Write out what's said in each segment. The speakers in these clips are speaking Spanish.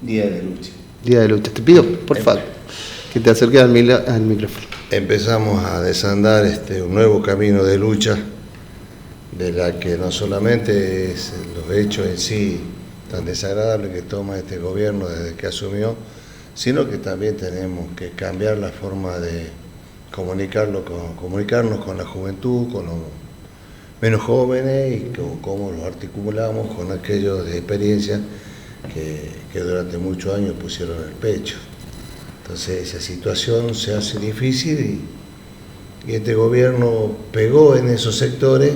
Día de lucha. Día de lucha. Te pido, por favor, que te acerques al micrófono. Empezamos a desandar un nuevo camino de lucha, de la que no solamente es los hechos en sí tan desagradables que toma este gobierno desde que asumió, sino que también tenemos que cambiar la forma de comunicarnos con la juventud, con los menos jóvenes y cómo los articulamos con aquellos de experiencia que durante muchos años pusieron el pecho. Entonces esa situación se hace difícil y este gobierno pegó en esos sectores,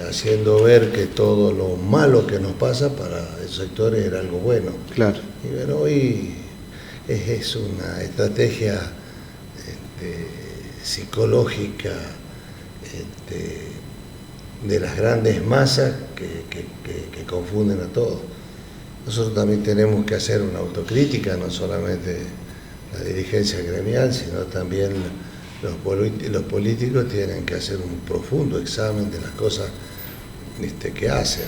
haciendo ver que todo lo malo que nos pasa para esos sectores era algo bueno. Claro. Y bueno, hoy es una estrategia psicológica de las grandes masas que confunden a todos. Nosotros también tenemos que hacer una autocrítica, no solamente la dirigencia gremial, sino también los políticos tienen que hacer un profundo examen de las cosas que hacen.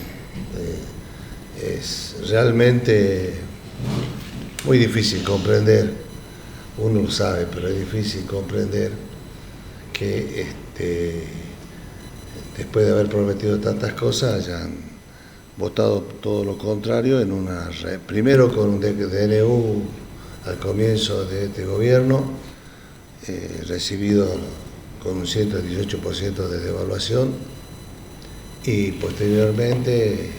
Es realmente muy difícil comprender, uno lo sabe, pero es difícil comprender que después de haber prometido tantas cosas hayan votado todo lo contrario primero con un DNU al comienzo de este gobierno, recibido con un 118% de devaluación, y posteriormente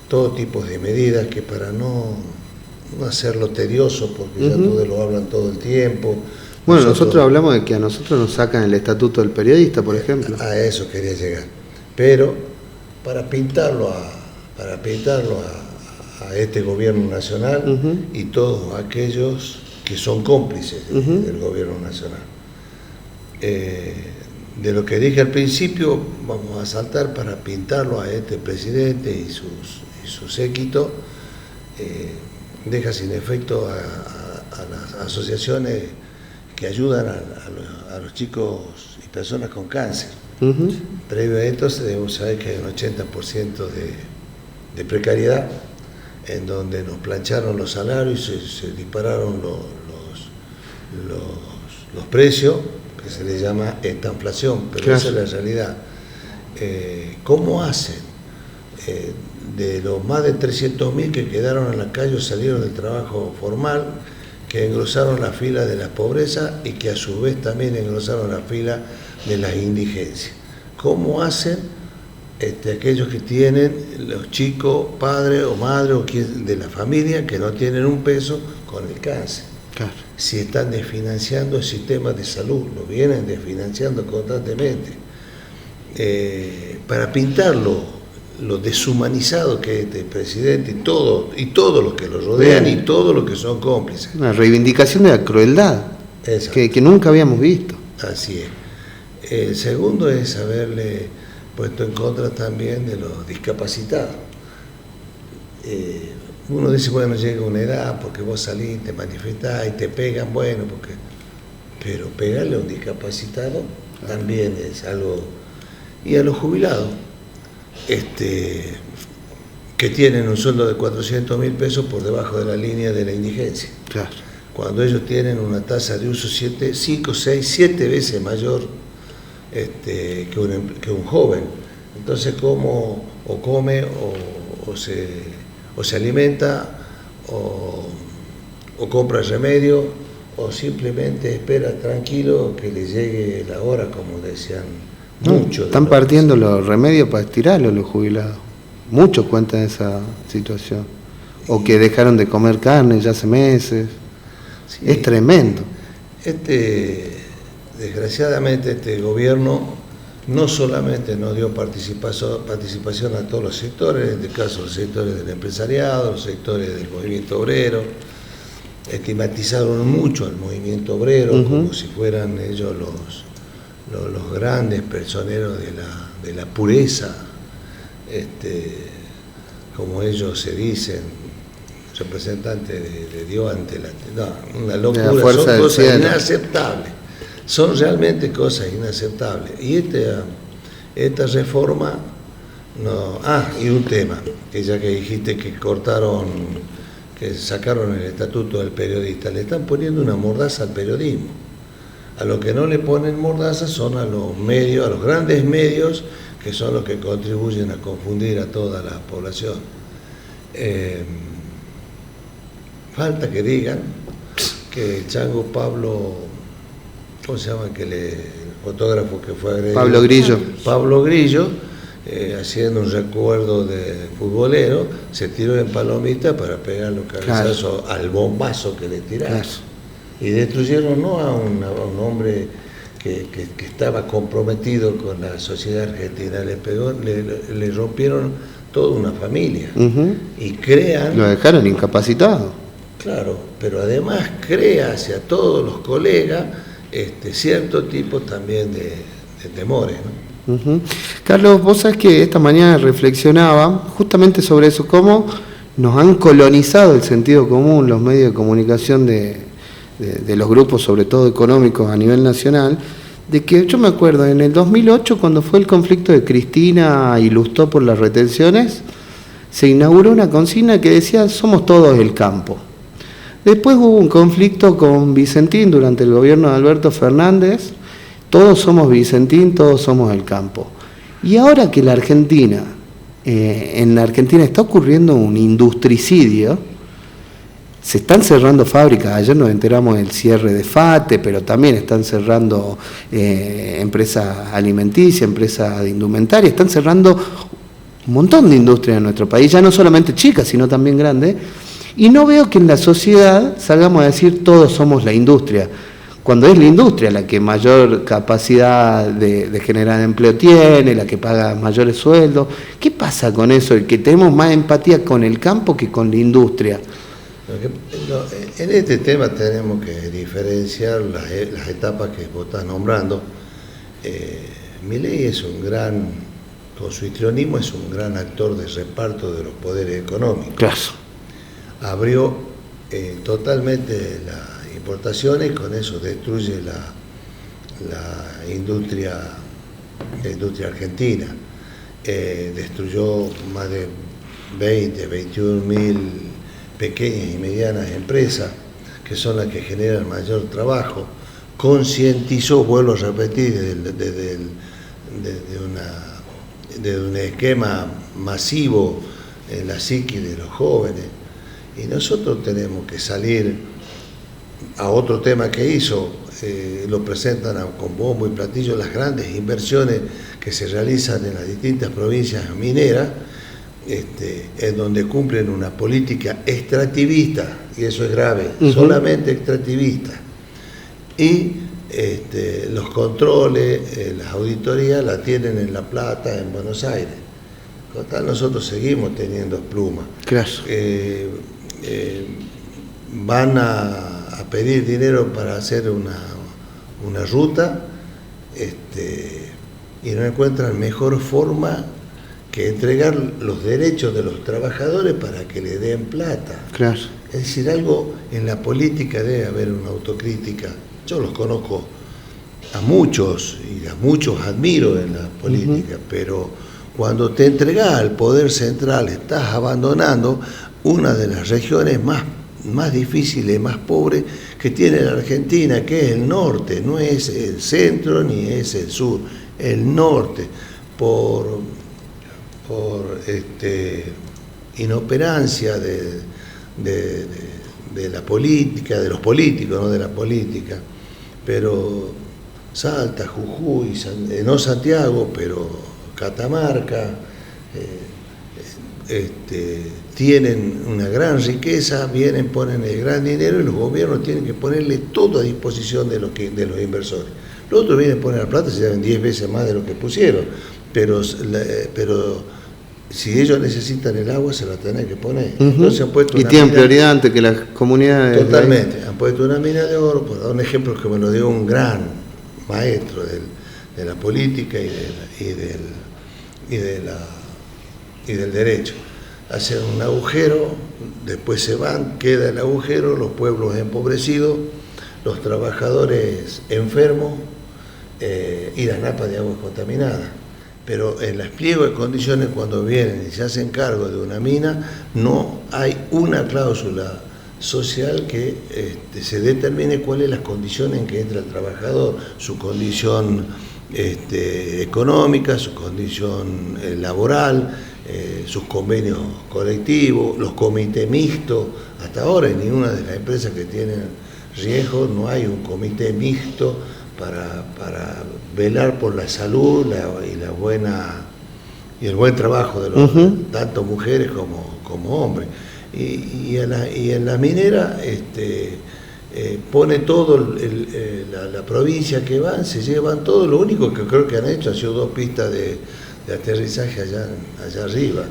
todo tipo de medidas que para no hacerlo tedioso, porque ya todos lo hablan todo el tiempo. Bueno, nosotros hablamos de que a nosotros nos sacan el estatuto del periodista, por ejemplo. A eso quería llegar. Pero para pintarlo a este gobierno nacional y todos aquellos que son cómplices del gobierno nacional. De lo que dije al principio, vamos a saltar para pintarlo a este presidente y su séquito, deja sin efecto a las asociaciones que ayudan a los chicos y personas con cáncer. Previo a esto debemos saber que hay un 80% de precariedad, en donde nos plancharon los salarios y se dispararon los precios, que se les llama estanflación, pero claro, esa es la realidad. ¿Cómo hacen? De los más de 300.000 que quedaron en la calle o salieron del trabajo formal, que engrosaron la fila de la pobreza y que a su vez también engrosaron la fila de las indigencias. ¿Cómo hacen aquellos que tienen los chicos, padres o madres o de la familia que no tienen un peso con el cáncer? Claro. Si están desfinanciando el sistema de salud, lo vienen desfinanciando constantemente, para pintarlo lo deshumanizado que es este presidente y todos los que lo rodean. Bien. Y todos los que son cómplices. Una reivindicación de la crueldad que nunca habíamos visto. Así es. El segundo es haberle puesto en contra también de los discapacitados. Uno dice, bueno, llega una edad porque vos salís, te manifestás y te pegan, bueno, pero pegarle a un discapacitado también es algo. Y a los jubilados, que tienen un sueldo de 400.000 pesos por debajo de la línea de la indigencia. Claro. Cuando ellos tienen una tasa de uso 5, 6, 7 veces mayor que un joven. Entonces, ¿cómo o come o se alimenta o compra el remedio o simplemente espera tranquilo que le llegue la hora, como decían muchos? Están partiendo los remedios para estirarlos los jubilados. Muchos cuentan esa situación. O que dejaron de comer carne ya hace meses. Sí, es tremendo. Desgraciadamente este gobierno no solamente nos dio participación a todos los sectores, en este caso los sectores del empresariado, los sectores del movimiento obrero, estigmatizaron mucho al movimiento obrero, como si fueran ellos los grandes personeros de la pureza, como ellos se dicen, representantes de Dios ante una locura, son cosas inaceptables, son realmente cosas inaceptables. Y esta reforma No. Y un tema, que ya que dijiste que que sacaron el estatuto del periodista, le están poniendo una mordaza al periodismo. A lo que no le ponen mordaza son a los medios, a los grandes medios, que son los que contribuyen a confundir a toda la población. Falta que digan que el chango Pablo, ¿cómo se llama? El fotógrafo que fue agredido. Pablo Grillo, haciendo un recuerdo de futbolero, se tiró en palomita para pegar los cabezazos al bombazo que le tiraron. Claro. Y destruyeron no a un hombre que estaba comprometido con la sociedad argentina, le rompieron toda una familia. Y lo dejaron incapacitado. Claro, pero además crea hacia todos los colegas cierto tipo también de temores, ¿no? Carlos, vos sabés que esta mañana reflexionaba justamente sobre eso, cómo nos han colonizado el sentido común los medios de comunicación de los grupos, sobre todo económicos a nivel nacional, de que yo me acuerdo en el 2008, cuando fue el conflicto de Cristina y Lustó por las retenciones, se inauguró una consigna que decía: somos todos el campo. Después hubo un conflicto con Vicentín durante el gobierno de Alberto Fernández: todos somos Vicentín, todos somos el campo. Y ahora que en la Argentina está ocurriendo un industricidio, se están cerrando fábricas. Ayer nos enteramos del cierre de FATE, pero también están cerrando empresas alimenticias, empresas de indumentaria, están cerrando un montón de industrias en nuestro país, ya no solamente chicas, sino también grandes. Y no veo que en la sociedad salgamos a decir todos somos la industria, cuando es la industria la que mayor capacidad de generar empleo tiene, la que paga mayores sueldos. ¿Qué pasa con eso? El que tenemos más empatía con el campo que con la industria. En este tema tenemos que diferenciar las etapas que vos estás nombrando. Milei con su histrionismo, es un gran actor de reparto de los poderes económicos. Claro. Abrió totalmente las importaciones y con eso destruye la industria argentina. Destruyó más de 21.000 pequeñas y medianas empresas, que son las que generan mayor trabajo. Concientizó, vuelvo a repetir, de un esquema masivo en la psiquis de los jóvenes. Y nosotros tenemos que salir a otro tema que hizo, lo presentan con bombo y platillo, las grandes inversiones que se realizan en las distintas provincias mineras, en donde cumplen una política extractivista, y eso es grave, solamente extractivista. Y los controles, las auditorías las tienen en La Plata, en Buenos Aires. Total, nosotros seguimos teniendo plumas. Claro. Van a pedir dinero para hacer una ruta, y no encuentran mejor forma que entregar los derechos de los trabajadores para que le den plata. Claro. Es decir, algo en la política debe haber una autocrítica. Yo los conozco a muchos y a muchos admiro en la política, pero cuando te entregás al poder central estás abandonando una de las regiones más difíciles, más pobres que tiene la Argentina, que es el norte, no es el centro ni es el sur, el norte, por inoperancia de la política, de los políticos, no de la política. Pero Salta, Jujuy, no Santiago, pero Catamarca, tienen una gran riqueza, vienen, ponen el gran dinero y los gobiernos tienen que ponerle todo a disposición de los inversores. Los otros vienen a poner la plata, se llevan 10 veces más de lo que pusieron, pero si ellos necesitan el agua se la tienen que poner. Entonces han puesto y tienen prioridad antes que las comunidades. Totalmente, han puesto una mina de oro, por dar un ejemplo que me lo dio un gran maestro de la política y del derecho. Hacen un agujero, después se van, queda el agujero, los pueblos empobrecidos, los trabajadores enfermos y las napas de aguas contaminadas. pero en el pliego de condiciones, cuando vienen y se hacen cargo de una mina, no hay una cláusula social que se determine cuáles son las condiciones en que entra el trabajador, su condición económica, su condición laboral, sus convenios colectivos, los comités mixtos. Hasta ahora en ninguna de las empresas que tienen riesgo no hay un comité mixto para velar por la salud y el buen trabajo de los, tanto mujeres como hombres. Y en la minera pone todo la provincia que van, se llevan todo. Lo único que creo que han hecho ha sido 2 pistas de aterrizaje allá arriba.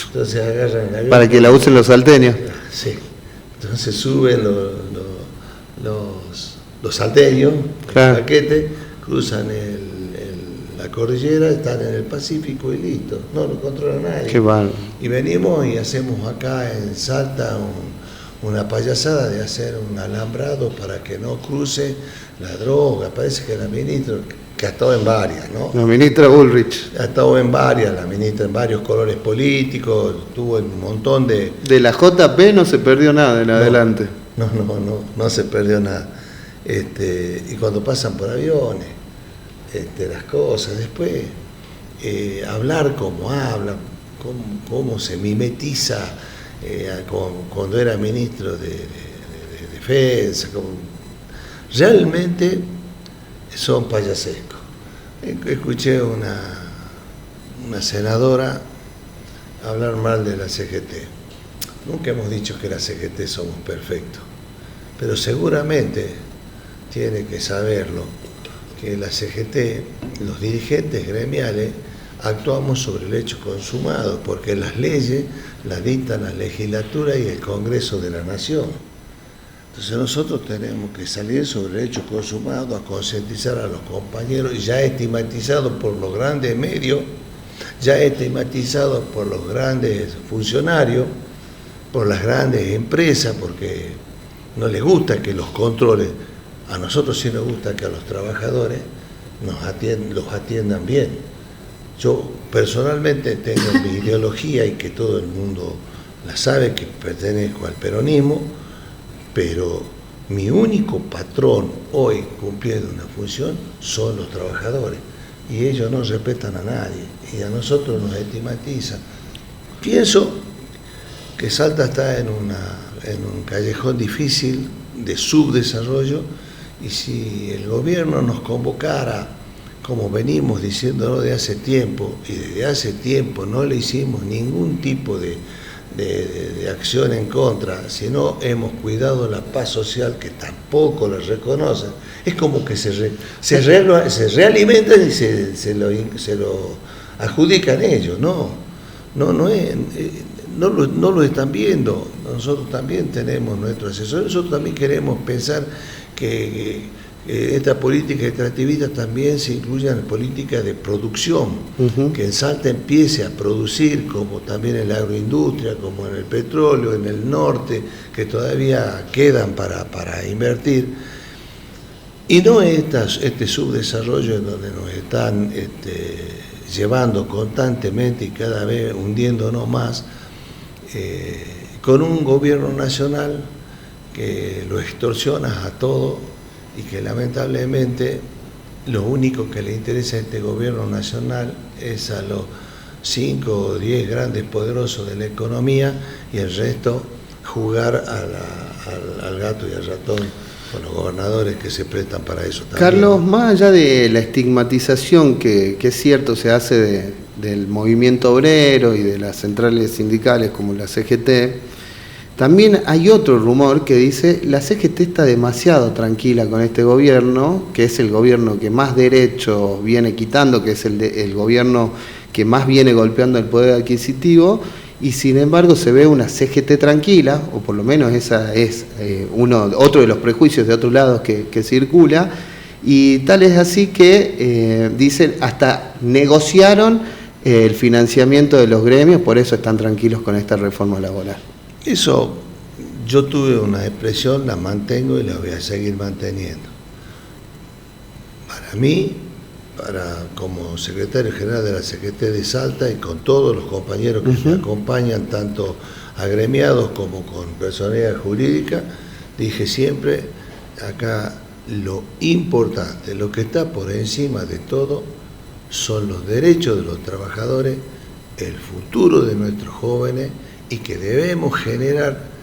Entonces agarran el avión para que la usen los salteños. Sí. Entonces suben los salteños, claro, el paquete, cruzan la cordillera, están en el Pacífico y listo, no lo controla nadie. Qué bueno. Y venimos y hacemos acá en Salta una payasada de hacer un alambrado para que no cruce la droga. Parece que la ministra, que ha estado en varias, ¿no? La ministra Bullrich. Ha estado en varias, la ministra en varios colores políticos, tuvo un montón de... De la JP no se perdió nada en adelante. No se perdió nada. Y cuando pasan por aviones, las cosas, después hablar como hablan, cómo se mimetiza cuando era ministro de Defensa, realmente son payasescos. Escuché una senadora hablar mal de la CGT. Nunca hemos dicho que la CGT somos perfectos, pero seguramente tiene que saberlo, que la CGT, los dirigentes gremiales, actuamos sobre el hecho consumado, porque las leyes las dictan la legislatura y el Congreso de la Nación. Entonces nosotros tenemos que salir sobre el hecho consumado, a concientizar a los compañeros, ya estigmatizados por los grandes medios, ya estigmatizados por los grandes funcionarios, por las grandes empresas, porque no les gusta que los controles. A nosotros sí nos gusta que a los trabajadores los atiendan bien. Yo personalmente tengo mi ideología y que todo el mundo la sabe, que pertenezco al peronismo, pero mi único patrón hoy cumpliendo una función son los trabajadores, y ellos no respetan a nadie y a nosotros nos estigmatizan. Pienso que Salta está en un callejón difícil de subdesarrollo, y si el gobierno nos convocara, como venimos diciéndolo de hace tiempo, y desde hace tiempo no le hicimos ningún tipo de acción en contra, sino hemos cuidado la paz social, que tampoco la reconocen, es como que se realimentan y se lo adjudican ellos. No lo están viendo. Nosotros también tenemos nuestro asesor, nosotros también queremos pensar que esta política extractivista también se incluya en política de producción, que en Salta empiece a producir, como también en la agroindustria, como en el petróleo, en el norte, que todavía quedan para invertir, y no este subdesarrollo en donde nos están llevando constantemente y cada vez hundiéndonos más, con un gobierno nacional que lo extorsiona a todo, y que lamentablemente lo único que le interesa a este gobierno nacional es a los 5 o 10 grandes poderosos de la economía, y el resto jugar al gato y al ratón con los gobernadores que se prestan para eso también. Carlos, más allá de la estigmatización que es cierto se hace del movimiento obrero y de las centrales sindicales como la CGT, también hay otro rumor que dice la CGT está demasiado tranquila con este gobierno, que es el gobierno que más derechos viene quitando, que es el gobierno que más viene golpeando el poder adquisitivo, y sin embargo se ve una CGT tranquila, o por lo menos esa es otro de los prejuicios de otros lados que circula, y tal es así que dicen hasta negociaron el financiamiento de los gremios, por eso están tranquilos con esta reforma laboral. Eso, yo tuve una expresión, la mantengo y la voy a seguir manteniendo. Para mí, como secretario general de la Secretaría de Salta y con todos los compañeros que me acompañan, tanto agremiados como con personalidad jurídica, dije siempre, acá lo importante, lo que está por encima de todo, son los derechos de los trabajadores, el futuro de nuestros jóvenes, y que debemos generar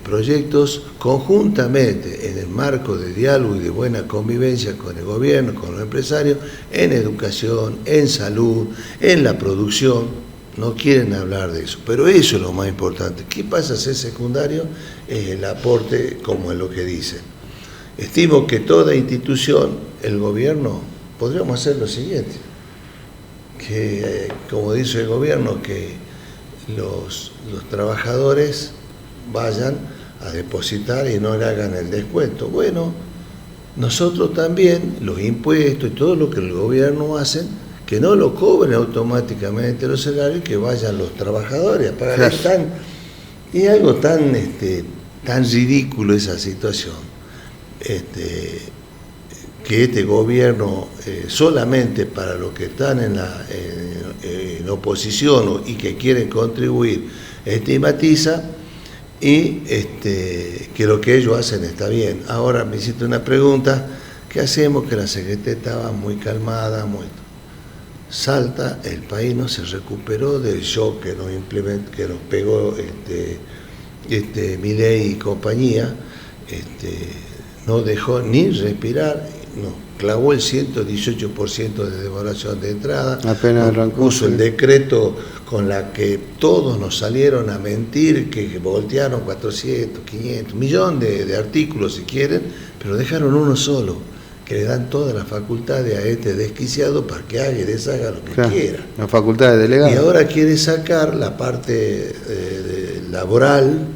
proyectos conjuntamente en el marco de diálogo y de buena convivencia con el gobierno, con los empresarios, en educación, en salud, en la producción. No quieren hablar de eso, pero eso es lo más importante. ¿Qué pasa si es secundario? Es el aporte, como es lo que dicen. Estimo que toda institución, el gobierno, podríamos hacer lo siguiente, que como dice el gobierno, que los trabajadores vayan a depositar y no le hagan el descuento. Bueno, nosotros también, los impuestos y todo lo que el gobierno hace, que no lo cobren automáticamente los salarios, que vayan los trabajadores a pagar. Claro. Y es algo tan ridículo esa situación, que este gobierno solamente para los que están en oposición y que quieren contribuir estigmatiza, y que lo que ellos hacen está bien. Ahora me hiciste una pregunta, ¿qué hacemos? Que la Secretaría estaba muy calmada, Salta, el país no se recuperó del shock que nos pegó Milei y compañía, no dejó ni respirar, nos clavó el 118% de devaluación de entrada, apenas arrancó, puso el decreto con la que todos nos salieron a mentir, que voltearon 400, 500, millones de artículos si quieren, pero dejaron uno solo, que le dan toda la facultad a este desquiciado para que haga y deshaga lo que quiera. La facultad de delegado. Y ahora quiere sacar la parte laboral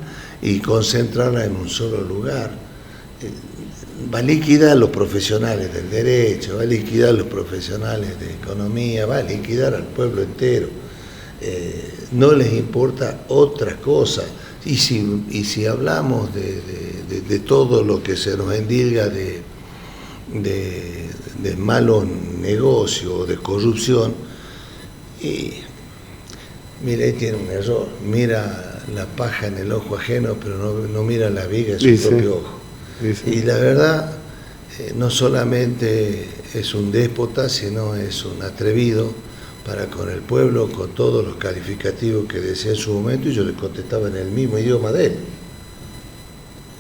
y concentrarla en un solo lugar. Va a liquidar a los profesionales del derecho, va a liquidar a los profesionales de economía, va a liquidar al pueblo entero. No les importa otra cosa. Y si hablamos de todo lo que se nos endilga de malos negocios, de corrupción, y mira, ahí tiene un error, mira la paja en el ojo ajeno, pero no mira la viga en su propio ojo. Y la verdad, no solamente es un déspota, sino es un atrevido para con el pueblo, con todos los calificativos que decía en su momento, y yo le contestaba en el mismo idioma de él.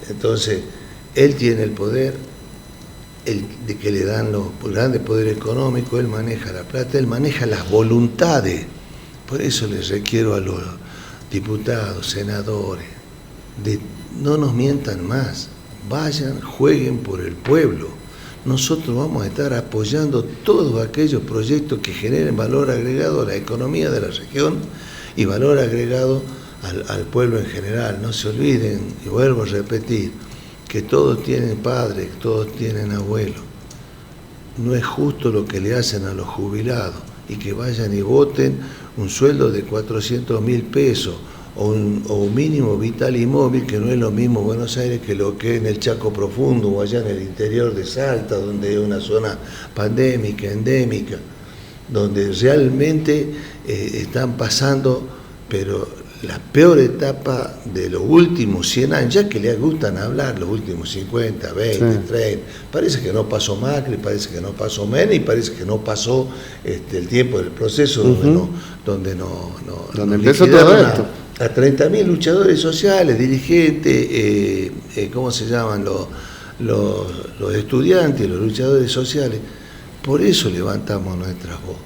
Entonces, él tiene el poder, de que le dan los grandes poderes económicos, él maneja la plata, él maneja las voluntades. Por eso les requiero a los diputados, senadores, no nos mientan más. Vayan, jueguen por el pueblo. Nosotros vamos a estar apoyando todos aquellos proyectos que generen valor agregado a la economía de la región y valor agregado al pueblo en general. No se olviden, y vuelvo a repetir, que todos tienen padres, todos tienen abuelos. No es justo lo que le hacen a los jubilados, y que vayan y voten un sueldo de 400.000 pesos, o un mínimo vital y móvil, que no es lo mismo en Buenos Aires que lo que es en el Chaco Profundo o allá en el interior de Salta, donde es una zona pandémica, endémica, donde realmente están pasando, pero la peor etapa de los últimos 100 años, ya que les gustan hablar los últimos 50, 20, 30, parece que no pasó Macri, parece que no pasó Menem, y parece que no pasó el tiempo del proceso donde empezó todo esto. A 30.000 luchadores sociales, dirigentes, ¿cómo se llaman? Los estudiantes, los luchadores sociales. Por eso levantamos nuestras voces,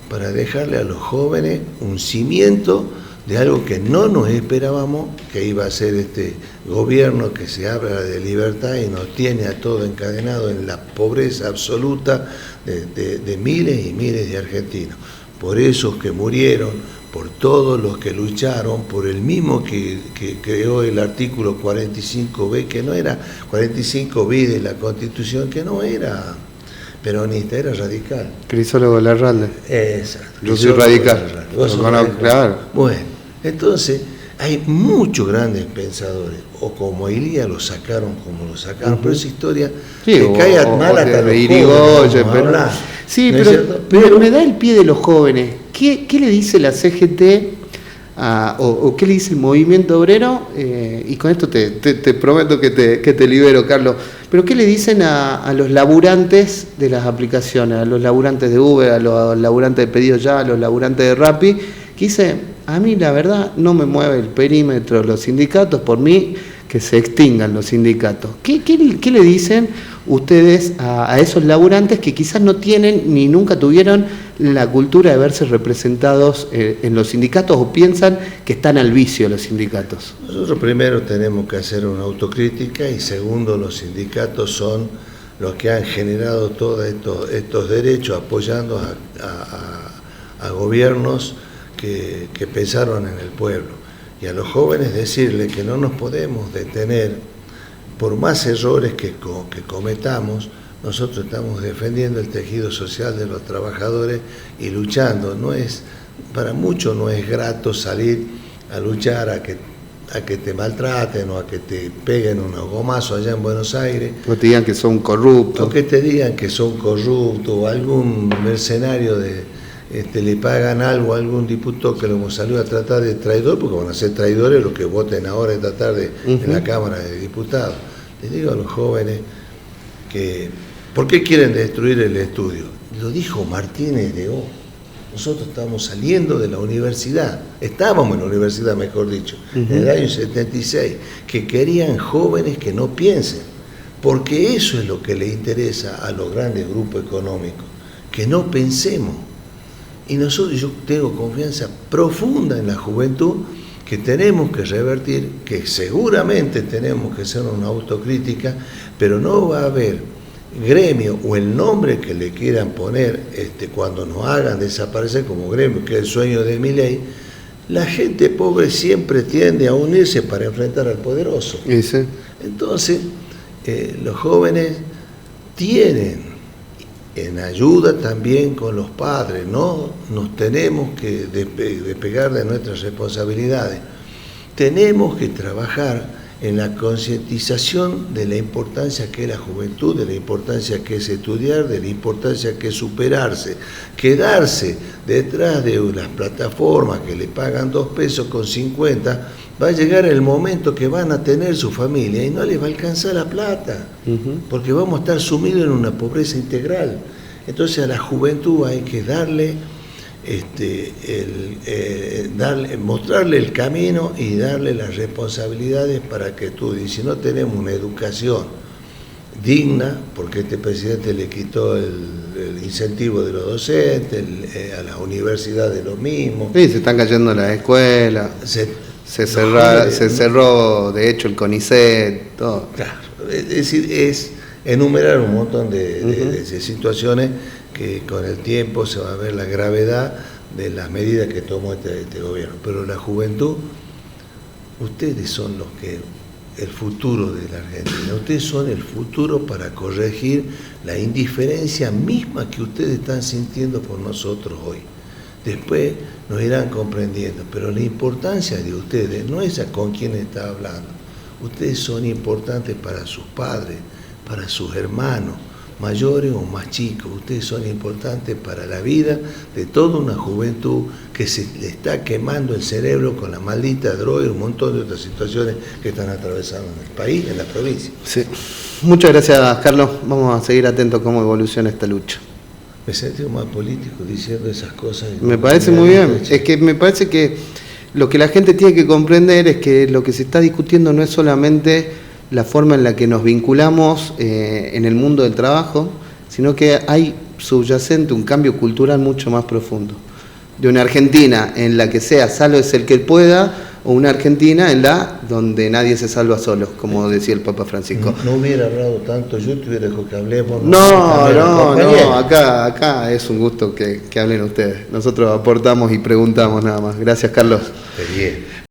para dejarle a los jóvenes un cimiento de algo que no nos esperábamos, que iba a ser este gobierno que se habla de libertad y nos tiene a todos encadenados en la pobreza absoluta de miles y miles de argentinos. Por esos que murieron, por todos los que lucharon, por el mismo que creó el artículo 45B, que no era 45B de la Constitución, que no era peronista, era radical. Crisólogo Larralde. Exacto. Yo soy radical. Claro. Bueno, entonces Hay muchos grandes pensadores, o como Ilía lo sacaron como lo sacaron, pero esa historia le cae mal hasta los Irigoyen, pero me da el pie de los jóvenes. ¿Qué le dice la CGT o qué le dice el movimiento obrero? Y con esto te prometo que te libero, Carlos. Pero ¿qué le dicen a los laburantes de las aplicaciones, a los laburantes de Uber, a los laburantes de Pedido Ya, a los laburantes de Rappi, que dice, a mí la verdad no me mueve el perímetro de los sindicatos, por mí que se extingan los sindicatos? ¿Qué le dicen ustedes a esos laburantes que quizás no tienen ni nunca tuvieron la cultura de verse representados en los sindicatos o piensan que están al vicio los sindicatos? Nosotros primero tenemos que hacer una autocrítica y segundo, los sindicatos son los que han generado todos estos derechos apoyando a gobiernos que pensaron en el pueblo. Y a los jóvenes decirles que no nos podemos detener por más errores que cometamos. Nosotros estamos defendiendo el tejido social de los trabajadores y luchando. Para muchos no es grato salir a luchar a que te maltraten o a que te peguen unos gomazos allá en Buenos Aires. O te digan que son corruptos. O que te digan que son corruptos o algún mercenario le pagan algo a algún diputado que lo salió a tratar de traidor, porque van a ser traidores los que voten ahora esta tarde en la Cámara de Diputados. Les digo a los jóvenes que, ¿por qué quieren destruir el estudio? Lo dijo Martínez de O. Nosotros estamos saliendo de la universidad, estábamos en la universidad, mejor dicho, en el año 76, que querían jóvenes que no piensen, porque eso es lo que le interesa a los grandes grupos económicos, que no pensemos. Y yo tengo confianza profunda en la juventud, que tenemos que revertir, que seguramente tenemos que hacer una autocrítica, pero no va a haber gremio o el nombre que le quieran poner cuando nos hagan desaparecer como gremio, que es el sueño de Milei. La gente pobre siempre tiende a unirse para enfrentar al poderoso. ¿Sí? Entonces, los jóvenes tienen en ayuda también con los padres, no nos tenemos que despegar de nuestras responsabilidades. Tenemos que trabajar en la concientización de la importancia que es la juventud, de la importancia que es estudiar, de la importancia que es superarse. Quedarse detrás de las plataformas que le pagan 2 pesos con 50, va a llegar el momento que van a tener su familia y no les va a alcanzar la plata, porque vamos a estar sumidos en una pobreza integral. Entonces a la juventud hay que mostrarle el camino y darle las responsabilidades para que estudie. Si no tenemos una educación digna, porque este presidente le quitó el incentivo de los docentes, a las universidades lo mismo. Sí, se están cayendo las escuelas, se cerró de hecho el CONICET, todo. Claro, es decir, es enumerar un montón de situaciones que con el tiempo se va a ver la gravedad de las medidas que tomó este gobierno. Pero la juventud, ustedes son el futuro de la Argentina, ustedes son el futuro para corregir la indiferencia misma que ustedes están sintiendo por nosotros hoy. Después nos irán comprendiendo, pero la importancia de ustedes no es con quién está hablando. Ustedes son importantes para sus padres, para sus hermanos, mayores o más chicos. Ustedes son importantes para la vida de toda una juventud que se le está quemando el cerebro con la maldita droga y un montón de otras situaciones que están atravesando en el país, en la provincia. Sí. Muchas gracias, Carlos. Vamos a seguir atentos cómo evoluciona esta lucha. Me sentí más político diciendo esas cosas. Me parece muy bien. Es que me parece que lo que la gente tiene que comprender es que lo que se está discutiendo no es solamente la forma en la que nos vinculamos en el mundo del trabajo, sino que hay subyacente un cambio cultural mucho más profundo. De una Argentina en la que sea sálvese el que pueda, o una Argentina en la donde nadie se salva solo, como decía el Papa Francisco. No hubiera hablado tanto, yo te hubiera dicho que hablemos. No, acá es un gusto que hablen ustedes. Nosotros aportamos y preguntamos nada más. Gracias, Carlos. Bien.